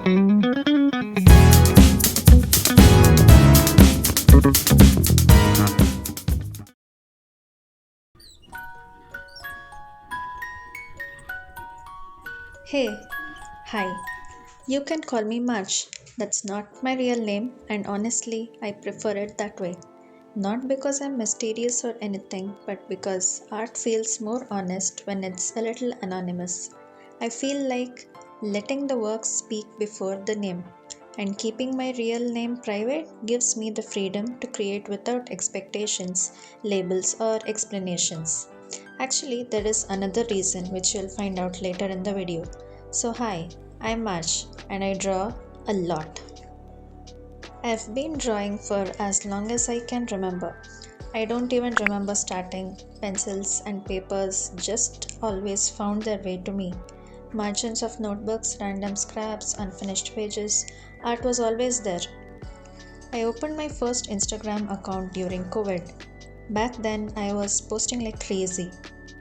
Hey, hi. You can call me March. That's not my real name, and honestly, I prefer it that way. Not because I'm mysterious or anything, but because art feels more honest when it's a little anonymous. I feel like letting the work speak before the name, and keeping my real name private gives me the freedom to create without expectations, labels, or explanations. Actually, there is another reason which you'll find out later in the video. So, hi, I'm March and I draw a lot. I've been drawing for as long as I can remember. I don't even remember starting. Pencils and papers just always found their way to me. Margins of notebooks, random scraps, unfinished pages, art was always there. I opened my first Instagram account during COVID. Back then, I was posting like crazy.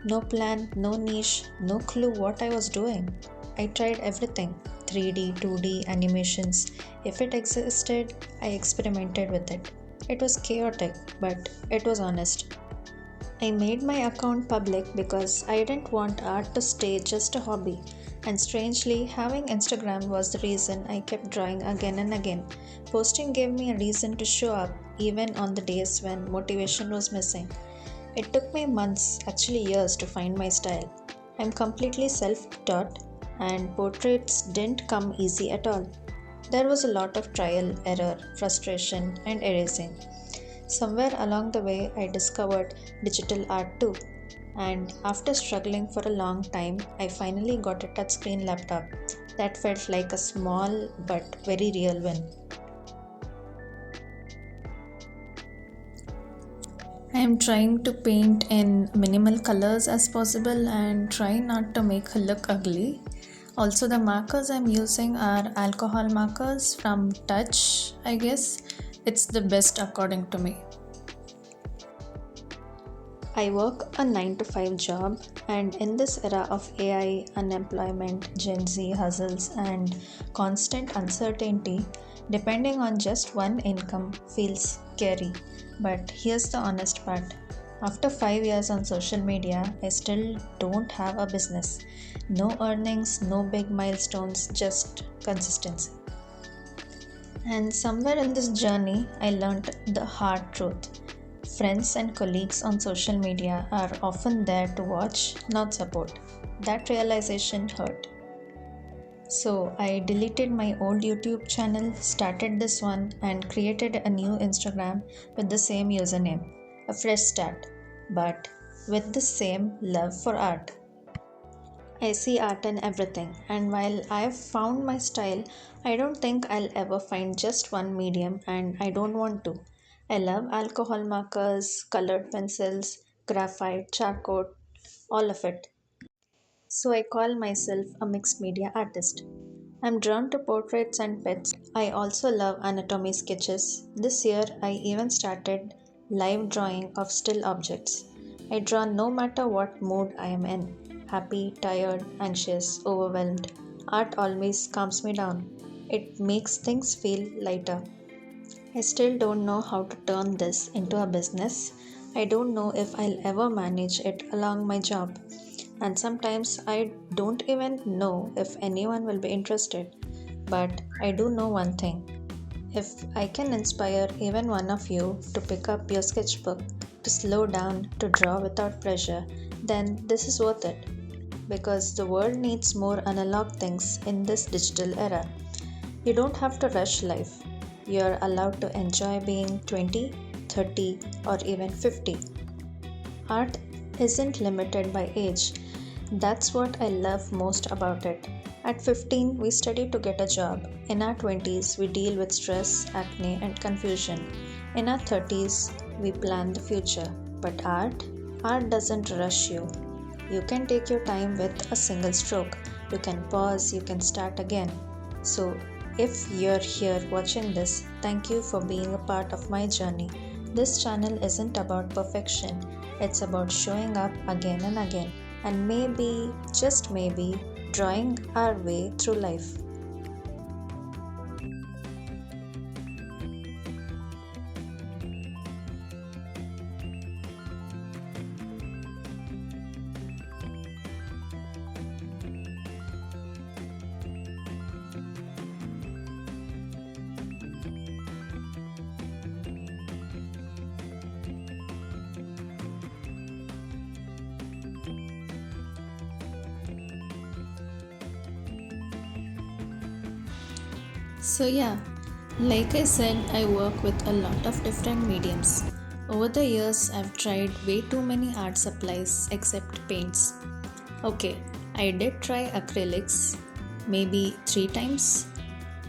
No plan, no niche, no clue what I was doing. I tried everything 3D, 2D, animations. If it existed, I experimented with it. It was chaotic, but it was honest. I made my account public because I didn't want art to stay just a hobby. And strangely, having Instagram was the reason I kept drawing again and again. Posting gave me a reason to show up even on the days when motivation was missing. It took me months, actually years, to find my style. I'm completely self taught, and portraits didn't come easy at all. There was a lot of trial, error, frustration, and erasing. Somewhere along the way, I discovered digital art too. And after struggling for a long time, I finally got a touchscreen laptop. That felt like a small but very real win. I am trying to paint in minimal colors as possible and try not to make it look ugly. Also, the markers I'm using are alcohol markers from Touch, I guess. It's the best according to me. I work a 9 to 5 job, and in this era of AI, unemployment, Gen Z hustles, and constant uncertainty, depending on just one income feels scary. But here's the honest part. After 5 years on social media, I still don't have a business. No earnings, no big milestones, just consistency. And somewhere in this journey, I learned the hard truth. Friends and colleagues on social media are often there to watch, not support. That realization hurt. So I deleted my old YouTube channel, started this one, and created a new Instagram with the same username. A fresh start, but with the same love for art. I see art in everything, and while I've found my style, I don't think I'll ever find just one medium, and I don't want to. I love alcohol markers, colored pencils, graphite, charcoal, all of it. So I call myself a mixed media artist. I'm drawn to portraits and pets. I also love anatomy sketches. This year, I even started live drawing of still objects. I draw no matter what mood I am in, happy, tired, anxious, overwhelmed. Art always calms me down. It makes things feel lighter. I still don't know how to turn this into a business. I don't know if I'll ever manage it along my job. And sometimes I don't even know if anyone will be interested. But I do know one thing. If I can inspire even one of you to pick up your sketchbook, to slow down, to draw without pressure, then this is worth it. Because the world needs more analog things in this digital era. You don't have to rush life. You're allowed to enjoy being 20, 30, or even 50. Art isn't limited by age. That's what I love most about it. At 15, we study to get a job. In our 20s, we deal with stress, acne, and confusion. In our 30s, we plan the future. But art doesn't rush you. You can take your time with a single stroke. You can pause, you can start again. So, if you're here watching this, thank you for being a part of my journey. This channel isn't about perfection, it's about showing up again and again, and maybe, just maybe, drawing our way through life. So, yeah, like I said, I work with a lot of different mediums. Over the years, I've tried way too many art supplies except paints. Okay, I did try acrylics maybe 3 times,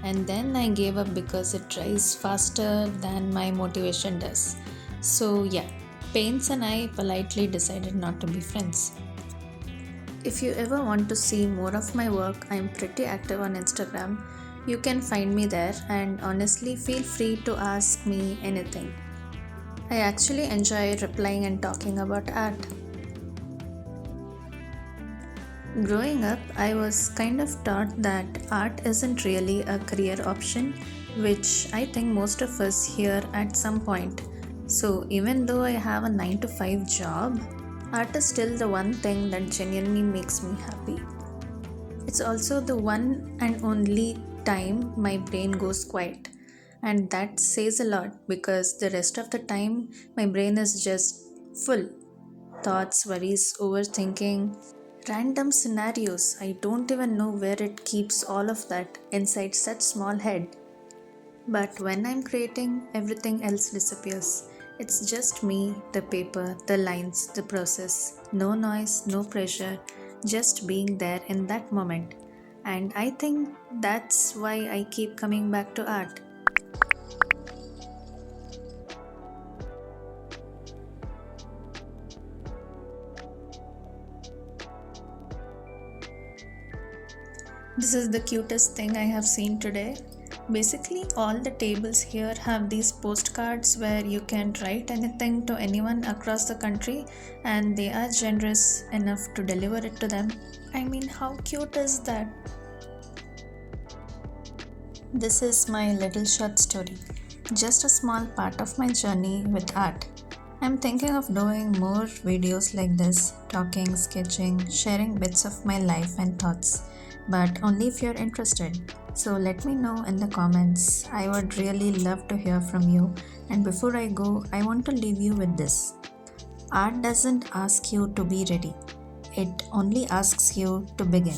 and then I gave up because it dries faster than my motivation does. So, yeah, paints and I politely decided not to be friends. If you ever want to see more of my work, I'm pretty active on Instagram. You can find me there, and honestly, feel free to ask me anything. I actually enjoy replying and talking about art. Growing up, I was kind of taught that art isn't really a career option, which I think most of us hear at some point. So, even though I have a 9 to 5 job, art is still the one thing that genuinely makes me happy. It's also the one and only time my brain goes quiet. And that says a lot because the rest of the time my brain is just full. Thoughts, worries, overthinking, random scenarios. I don't even know where it keeps all of that inside such small head. But when I'm creating, everything else disappears. It's just me, the paper, the lines, the process. No noise, no pressure, just being there in that moment. And I think that's why I keep coming back to art. This is the cutest thing I have seen today. Basically, all the tables here have these postcards where you can write anything to anyone across the country and they are generous enough to deliver it to them. I mean, how cute is that? This is my little short story, just a small part of my journey with art. I'm thinking of doing more videos like this, talking, sketching, sharing bits of my life and thoughts, but only if you're interested. So let me know in the comments. I would really love to hear from you. And before I go, I want to leave you with this. Art doesn't ask you to be ready, it only asks you to begin.